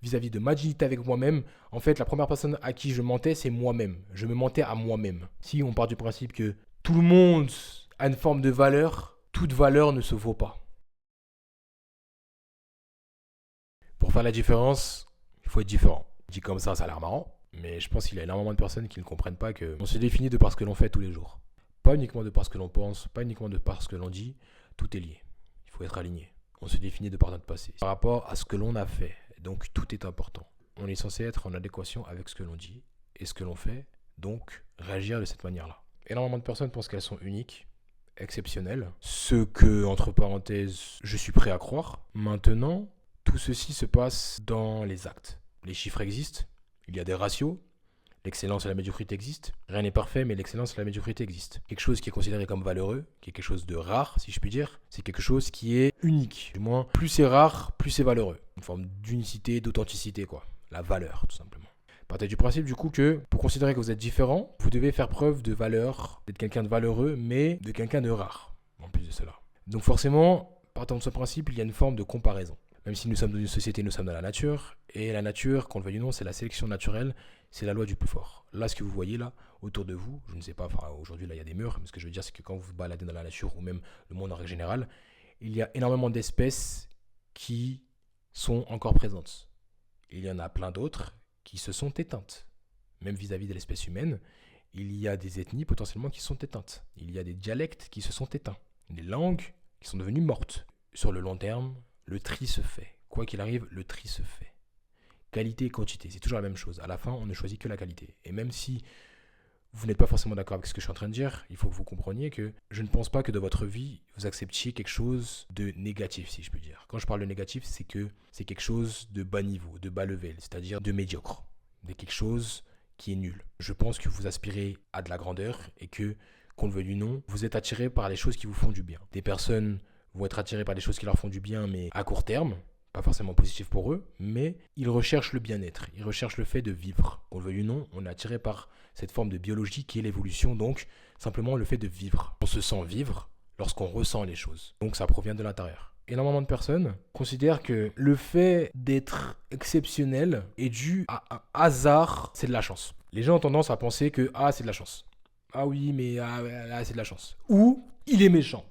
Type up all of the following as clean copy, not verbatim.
vis-à-vis de ma dignité avec moi-même, en fait, la première personne à qui je mentais, c'est moi-même. Je me mentais à moi-même. Si on part du principe que tout le monde a une forme de valeur, toute valeur ne se vaut pas. Pour faire la différence, il faut être différent. Dit comme ça a l'air marrant, mais je pense qu'il y a énormément de personnes qui ne comprennent pas qu'on se définit de par ce que l'on fait tous les jours. Pas uniquement de par ce que l'on pense, pas uniquement de par ce que l'on dit, tout est lié. Il faut être aligné. On se définit de par notre passé, par rapport à ce que l'on a fait. Donc tout est important. On est censé être en adéquation avec ce que l'on dit et ce que l'on fait, donc réagir de cette manière-là. Énormément de personnes pensent qu'elles sont uniques, exceptionnelles, ce que, entre parenthèses, je suis prêt à croire. Maintenant, tout ceci se passe dans les actes. Les chiffres existent, il y a des ratios, l'excellence et la médiocrité existent. Rien n'est parfait, mais l'excellence et la médiocrité existent. Quelque chose qui est considéré comme valeureux, qui est quelque chose de rare, si je puis dire, c'est quelque chose qui est unique. Du moins, plus c'est rare, plus c'est valeureux. Une forme d'unicité, d'authenticité, quoi. La valeur, tout simplement. Partez du principe, du coup, que pour considérer que vous êtes différent, vous devez faire preuve de valeur, d'être quelqu'un de valeureux, mais de quelqu'un de rare, en plus de cela. Donc forcément, partant de ce principe, il y a une forme de comparaison. Même si nous sommes dans une société, nous sommes dans la nature. Et la nature, qu'on le veuille ou non, c'est la sélection naturelle, c'est la loi du plus fort. Là, ce que vous voyez là, autour de vous, je ne sais pas, enfin aujourd'hui là il y a des murs, mais ce que je veux dire c'est que quand vous vous baladez dans la nature ou même le monde en règle générale, il y a énormément d'espèces qui sont encore présentes. Il y en a plein d'autres qui se sont éteintes. Même vis-à-vis de l'espèce humaine, il y a des ethnies potentiellement qui sont éteintes. Il y a des dialectes qui se sont éteints. Des langues qui sont devenues mortes. Sur le long terme, le tri se fait. Quoi qu'il arrive, le tri se fait. Qualité et quantité, c'est toujours la même chose. À la fin, on ne choisit que la qualité. Et même si vous n'êtes pas forcément d'accord avec ce que je suis en train de dire, il faut que vous compreniez que je ne pense pas que dans votre vie, vous acceptiez quelque chose de négatif, si je puis dire. Quand je parle de négatif, c'est que c'est quelque chose de bas niveau, de bas level, c'est-à-dire de médiocre, de quelque chose qui est nul. Je pense que vous aspirez à de la grandeur et que, qu'on le veuille ou non, vous êtes attiré par les choses qui vous font du bien. Des personnes vont être attirées par des choses qui leur font du bien, mais à court terme, pas forcément positif pour eux, mais ils recherchent le bien-être, ils recherchent le fait de vivre. Qu'on le veuille ou non, on est attiré par cette forme de biologie qui est l'évolution, donc simplement le fait de vivre. On se sent vivre lorsqu'on ressent les choses, donc ça provient de l'intérieur. Énormément de personnes considèrent que le fait d'être exceptionnel est dû à un hasard, c'est de la chance. Les gens ont tendance à penser que c'est de la chance. Ah oui, mais là, c'est de la chance. Ou il est méchant.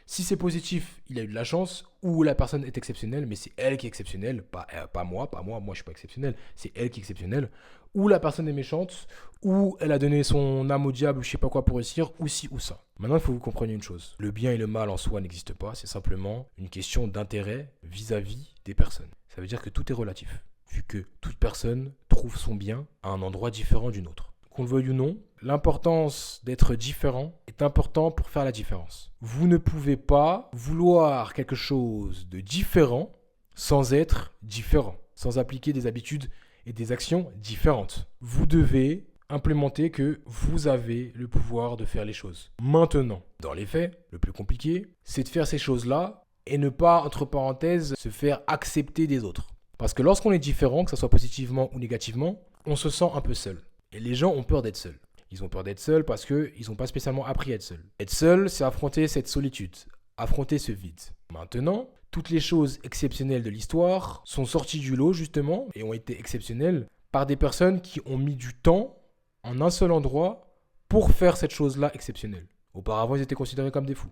Si c'est positif, il a eu de la chance, ou la personne est exceptionnelle, mais c'est elle qui est exceptionnelle, pas moi, moi je suis pas exceptionnel, c'est elle qui est exceptionnelle, ou la personne est méchante, ou elle a donné son âme au diable, je sais pas quoi pour réussir, ou ci ou ça. Maintenant, il faut que vous compreniez une chose, le bien et le mal en soi n'existent pas, c'est simplement une question d'intérêt vis-à-vis des personnes. Ça veut dire que tout est relatif, vu que toute personne trouve son bien à un endroit différent d'une autre. Qu'on le veuille ou non, l'importance d'être différent est important pour faire la différence. Vous ne pouvez pas vouloir quelque chose de différent sans être différent, sans appliquer des habitudes et des actions différentes. Vous devez implémenter que vous avez le pouvoir de faire les choses. Maintenant, dans les faits, le plus compliqué, c'est de faire ces choses-là et ne pas, entre parenthèses, se faire accepter des autres. Parce que lorsqu'on est différent, que ce soit positivement ou négativement, on se sent un peu seul. Et les gens ont peur d'être seuls. Ils ont peur d'être seuls parce qu'ils n'ont pas spécialement appris à être seuls. Être seul, c'est affronter cette solitude, affronter ce vide. Maintenant, toutes les choses exceptionnelles de l'histoire sont sorties du lot justement et ont été exceptionnelles par des personnes qui ont mis du temps en un seul endroit pour faire cette chose-là exceptionnelle. Auparavant, ils étaient considérés comme des fous.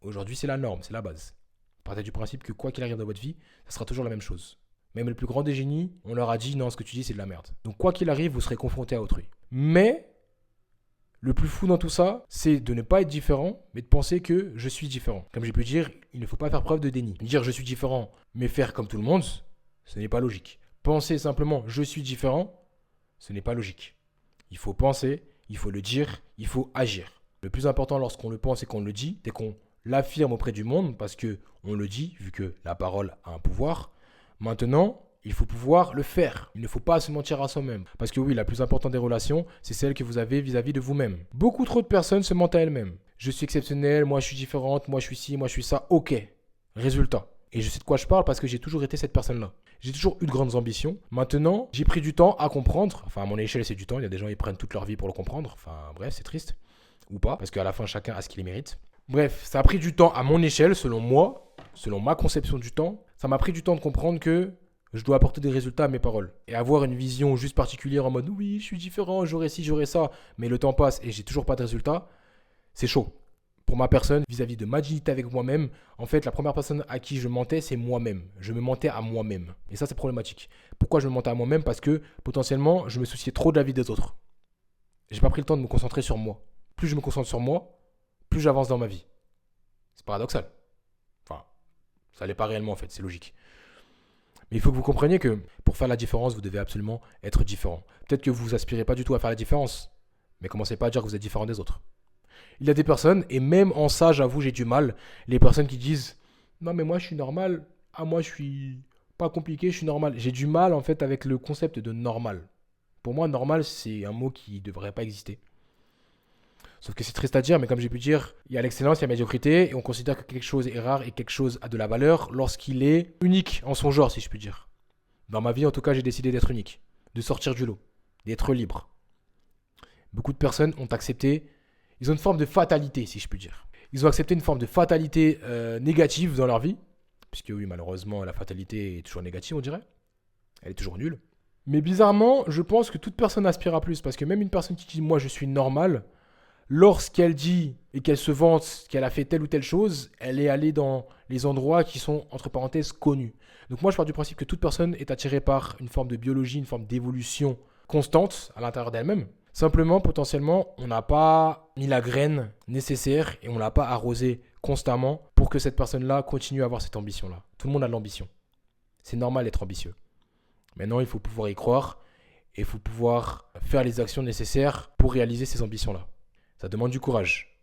Aujourd'hui, c'est la norme, c'est la base. Partez du principe que quoi qu'il arrive dans votre vie, ça sera toujours la même chose. Même le plus grand des génies, on leur a dit non, ce que tu dis c'est de la merde. Donc quoi qu'il arrive, vous serez confronté à autrui. Mais le plus fou dans tout ça, c'est de ne pas être différent, mais de penser que je suis différent. Comme j'ai pu dire, il ne faut pas faire preuve de déni. Dire je suis différent, mais faire comme tout le monde, ce n'est pas logique. Penser simplement je suis différent, ce n'est pas logique. Il faut penser, il faut le dire, il faut agir. Le plus important lorsqu'on le pense et qu'on le dit, c'est qu'on l'affirme auprès du monde, parce qu'on le dit, vu que la parole a un pouvoir. Maintenant, il faut pouvoir le faire. Il ne faut pas se mentir à soi-même. Parce que oui, la plus importante des relations, c'est celle que vous avez vis-à-vis de vous-même. Beaucoup trop de personnes se mentent à elles-mêmes. Je suis exceptionnel, moi je suis différente, moi je suis ci, moi je suis ça. Ok. Résultat. Et je sais de quoi je parle parce que j'ai toujours été cette personne-là. J'ai toujours eu de grandes ambitions. Maintenant, j'ai pris du temps à comprendre. Enfin, à mon échelle, c'est du temps. Il y a des gens qui prennent toute leur vie pour le comprendre. Enfin, bref, c'est triste. Ou pas. Parce qu'à la fin, chacun a ce qu'il mérite. Bref, ça a pris du temps à mon échelle, selon moi, selon ma conception du temps. Ça m'a pris du temps de comprendre que Je dois apporter des résultats à mes paroles. Et avoir une vision juste particulière en mode oui, je suis différent, j'aurai ci, j'aurai ça, mais le temps passe et j'ai toujours pas de résultat, c'est chaud. Pour ma personne, vis-à-vis de ma dignité avec moi-même, en fait, la première personne à qui je mentais, c'est moi-même. Je me mentais à moi-même. Et ça, c'est problématique. Pourquoi je me mentais à moi-même? Parce que potentiellement, je me souciais trop de la vie des autres. J'ai pas pris le temps de me concentrer sur moi. Plus je me concentre sur moi, plus j'avance dans ma vie. C'est paradoxal. Enfin, ça l'est pas réellement en fait, c'est logique. Mais il faut que vous compreniez que pour faire la différence, vous devez absolument être différent. Peut-être que vous aspirez pas du tout à faire la différence, mais commencez pas à dire que vous êtes différent des autres. Il y a des personnes, et même en ça, j'avoue, j'ai du mal, les personnes qui disent non, mais moi je suis normal, ah, moi je suis pas compliqué, je suis normal. J'ai du mal en fait avec le concept de normal. Pour moi, normal, c'est un mot qui ne devrait pas exister. Sauf que c'est triste à dire, mais comme j'ai pu dire, il y a l'excellence, il y a la médiocrité, et on considère que quelque chose est rare et quelque chose a de la valeur lorsqu'il est unique en son genre, si je puis dire. Dans ma vie, en tout cas, j'ai décidé d'être unique, de sortir du lot, d'être libre. Beaucoup de personnes ont accepté, ils ont une forme de fatalité, si je puis dire. Ils ont accepté une forme de fatalité négative dans leur vie, puisque oui, malheureusement, la fatalité est toujours négative, on dirait. Elle est toujours nulle. Mais bizarrement, je pense que toute personne aspire à plus, parce que même une personne qui dit « moi, je suis normal », lorsqu'elle dit et qu'elle se vante qu'elle a fait telle ou telle chose, elle est allée dans les endroits qui sont, entre parenthèses, connus. Donc moi, je pars du principe que toute personne est attirée par une forme de biologie, une forme d'évolution constante à l'intérieur d'elle-même. Simplement, potentiellement, on n'a pas mis la graine nécessaire et on ne l'a pas arrosée constamment pour que cette personne-là continue à avoir cette ambition-là. Tout le monde a de l'ambition. C'est normal d'être ambitieux. Maintenant, il faut pouvoir y croire et il faut pouvoir faire les actions nécessaires pour réaliser ces ambitions-là. Ça demande du courage.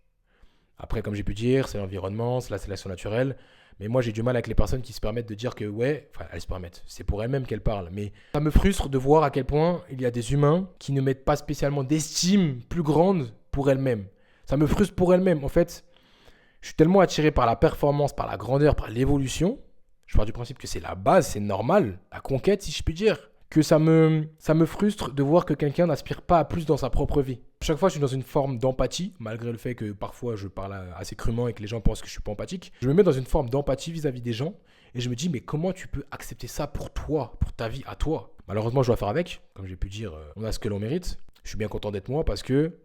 Après, comme j'ai pu dire, c'est l'environnement, c'est la sélection naturelle. Mais moi, j'ai du mal avec les personnes qui se permettent de dire que, ouais, enfin, elles se permettent. C'est pour elles-mêmes qu'elles parlent. Mais ça me frustre de voir à quel point il y a des humains qui ne mettent pas spécialement d'estime plus grande pour elles-mêmes. Ça me frustre pour elles-mêmes. En fait, je suis tellement attiré par la performance, par la grandeur, par l'évolution. Je pars du principe que c'est la base, c'est normal. La conquête, si je puis dire. Que ça me frustre de voir que quelqu'un n'aspire pas à plus dans sa propre vie. Chaque fois, je suis dans une forme d'empathie, malgré le fait que parfois je parle assez crûment et que les gens pensent que je suis pas empathique. Je me mets dans une forme d'empathie vis-à-vis des gens et je me dis, mais comment tu peux accepter ça pour toi, pour ta vie à toi? Malheureusement, je dois faire avec. Comme j'ai pu dire, on a ce que l'on mérite. Je suis bien content d'être moi parce que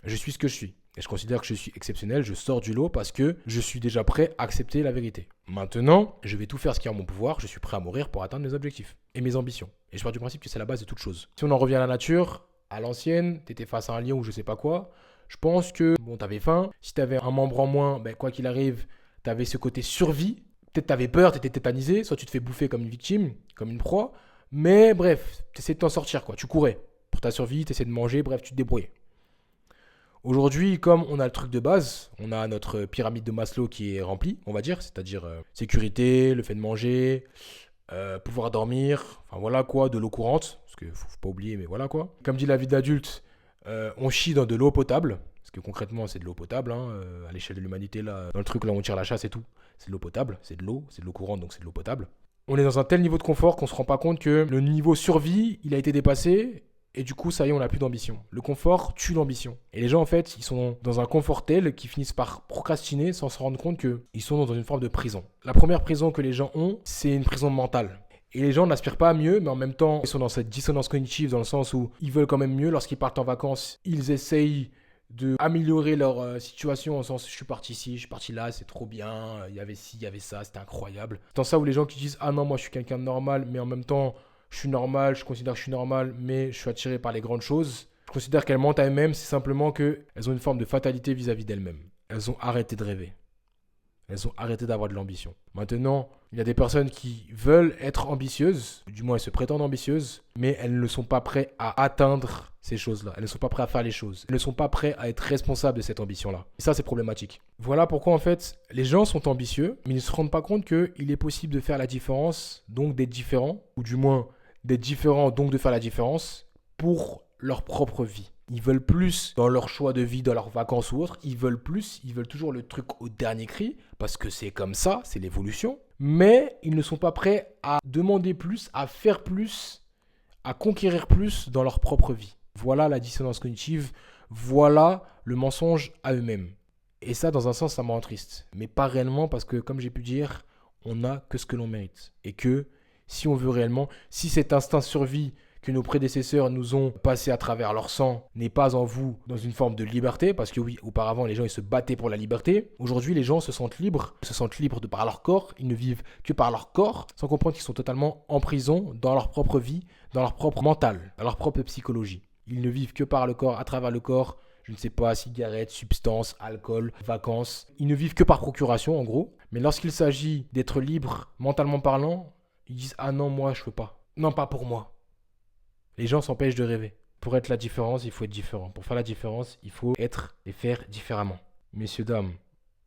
je suis ce que je suis. Et je considère que je suis exceptionnel, je sors du lot parce que je suis déjà prêt à accepter la vérité. Maintenant, je vais tout faire ce qui est en mon pouvoir, je suis prêt à mourir pour atteindre mes objectifs et mes ambitions. Et je pars du principe que c'est la base de toute chose. Si on en revient à la nature, à l'ancienne, t'étais face à un lion ou je sais pas quoi, je pense que, bon, t'avais faim, si t'avais un membre en moins, ben, quoi qu'il arrive, t'avais ce côté survie, peut-être t'avais peur, t'étais tétanisé, soit tu te fais bouffer comme une victime, comme une proie, mais bref, t'essaies de t'en sortir, quoi, tu courais. Pour ta survie, t'essaies de manger, bref, tu te débrouillais. Aujourd'hui, comme on a le truc de base, on a notre pyramide de Maslow qui est remplie, on va dire, c'est-à-dire sécurité, le fait de manger, pouvoir dormir, enfin voilà quoi, de l'eau courante, parce qu'il faut pas oublier, mais voilà quoi. Comme dit la vie d'adulte, on chie dans de l'eau potable, parce que concrètement c'est de l'eau potable, hein, à l'échelle de l'humanité, là, dans le truc là où on tire la chasse et tout, c'est de l'eau potable, c'est de l'eau courante, donc c'est de l'eau potable. On est dans un tel niveau de confort qu'on se rend pas compte que le niveau survie, il a été dépassé. Et du coup, ça y est, on n'a plus d'ambition. Le confort tue l'ambition. Et les gens, en fait, ils sont dans un confort tel qu'ils finissent par procrastiner sans se rendre compte qu'ils sont dans une forme de prison. La première prison que les gens ont, c'est une prison mentale. Et les gens n'aspirent pas à mieux, mais en même temps, ils sont dans cette dissonance cognitive dans le sens où ils veulent quand même mieux. Lorsqu'ils partent en vacances, ils essayent d'améliorer leur situation en sens je suis parti ici, je suis parti là, c'est trop bien, il y avait ci, il y avait ça, c'était incroyable. Dans ça où les gens qui disent ah non, moi je suis quelqu'un de normal, mais en même temps je suis normal, je considère que je suis normal, mais je suis attiré par les grandes choses. Je considère qu'elles mentent à elles-mêmes, c'est simplement qu'elles ont une forme de fatalité vis-à-vis d'elles-mêmes. Elles ont arrêté de rêver. Elles ont arrêté d'avoir de l'ambition. Maintenant, il y a des personnes qui veulent être ambitieuses, du moins elles se prétendent ambitieuses, mais elles ne sont pas prêtes à atteindre ces choses-là. Elles ne sont pas prêtes à faire les choses. Elles ne sont pas prêtes à être responsables de cette ambition-là. Et ça, c'est problématique. Voilà pourquoi, en fait, les gens sont ambitieux, mais ils ne se rendent pas compte qu'il est possible de faire la différence, donc d'être différent, ou du moins d'être différent, donc de faire la différence pour leur propre vie. Ils veulent plus dans leur choix de vie, dans leurs vacances ou autre. Ils veulent plus, ils veulent toujours le truc au dernier cri, parce que c'est comme ça, c'est l'évolution. Mais ils ne sont pas prêts à demander plus, à faire plus, à conquérir plus dans leur propre vie. Voilà la dissonance cognitive, voilà le mensonge à eux-mêmes. Et ça, dans un sens, ça me rend triste. Mais pas réellement, parce que, comme j'ai pu dire, on n'a que ce que l'on mérite. Et que Si on veut réellement, si cet instinct survie que nos prédécesseurs nous ont passé à travers leur sang n'est pas en vous dans une forme de liberté, parce que oui, auparavant les gens ils se battaient pour la liberté. Aujourd'hui les gens se sentent libres de par leur corps, ils ne vivent que par leur corps, sans comprendre qu'ils sont totalement en prison dans leur propre vie, dans leur propre mental, dans leur propre psychologie. Ils ne vivent que par le corps, à travers le corps, je ne sais pas, cigarettes, substances, alcool, vacances. Ils ne vivent que par procuration en gros. Mais lorsqu'il s'agit d'être libre mentalement parlant, ils disent ah non moi je peux pas. Non pas pour moi. Les gens s'empêchent de rêver. Pour être la différence, il faut être différent. Pour faire la différence, il faut être et faire différemment. Messieurs, dames,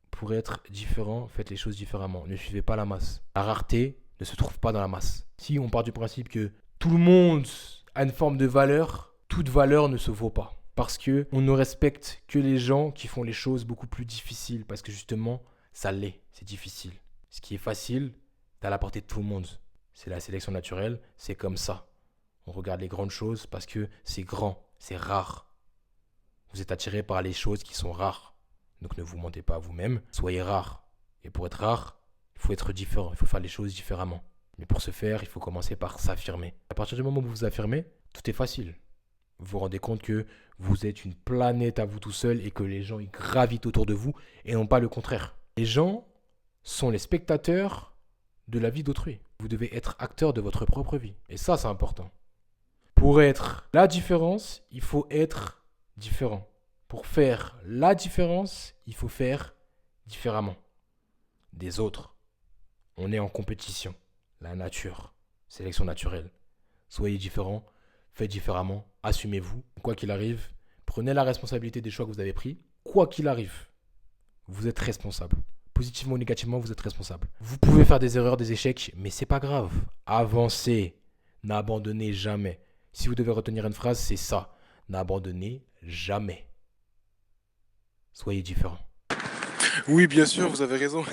pour être différent, faites les choses différemment. Ne suivez pas la masse. La rareté ne se trouve pas dans la masse. Si on part du principe que tout le monde a une forme de valeur, toute valeur ne se vaut pas. Parce que on ne respecte que les gens qui font les choses beaucoup plus difficiles. Parce que justement, ça l'est. C'est difficile. Ce qui est facile, c'est à la portée de tout le monde. C'est la sélection naturelle, c'est comme ça. On regarde les grandes choses parce que c'est grand, c'est rare. Vous êtes attiré par les choses qui sont rares. Donc ne vous mentez pas à vous-même, soyez rare. Et pour être rare, il faut être différent, il faut faire les choses différemment. Mais pour ce faire, il faut commencer par s'affirmer. À partir du moment où vous vous affirmez, tout est facile. Vous vous rendez compte que vous êtes une planète à vous tout seul et que les gens ils gravitent autour de vous et non pas le contraire. Les gens sont les spectateurs de la vie d'autrui. Vous devez être acteur de votre propre vie. Et ça, c'est important. Pour être la différence, il faut être différent. Pour faire la différence, il faut faire différemment des autres. On est en compétition. La nature, sélection naturelle. Soyez différent, faites différemment, assumez-vous. Quoi qu'il arrive, prenez la responsabilité des choix que vous avez pris. Quoi qu'il arrive, vous êtes responsable. Positivement ou négativement, vous êtes responsable. Vous pouvez faire des erreurs, des échecs, mais c'est pas grave. Avancez. N'abandonnez jamais. Si vous devez retenir une phrase, c'est ça. N'abandonnez jamais. Soyez différent. Oui, bien sûr, vous avez raison.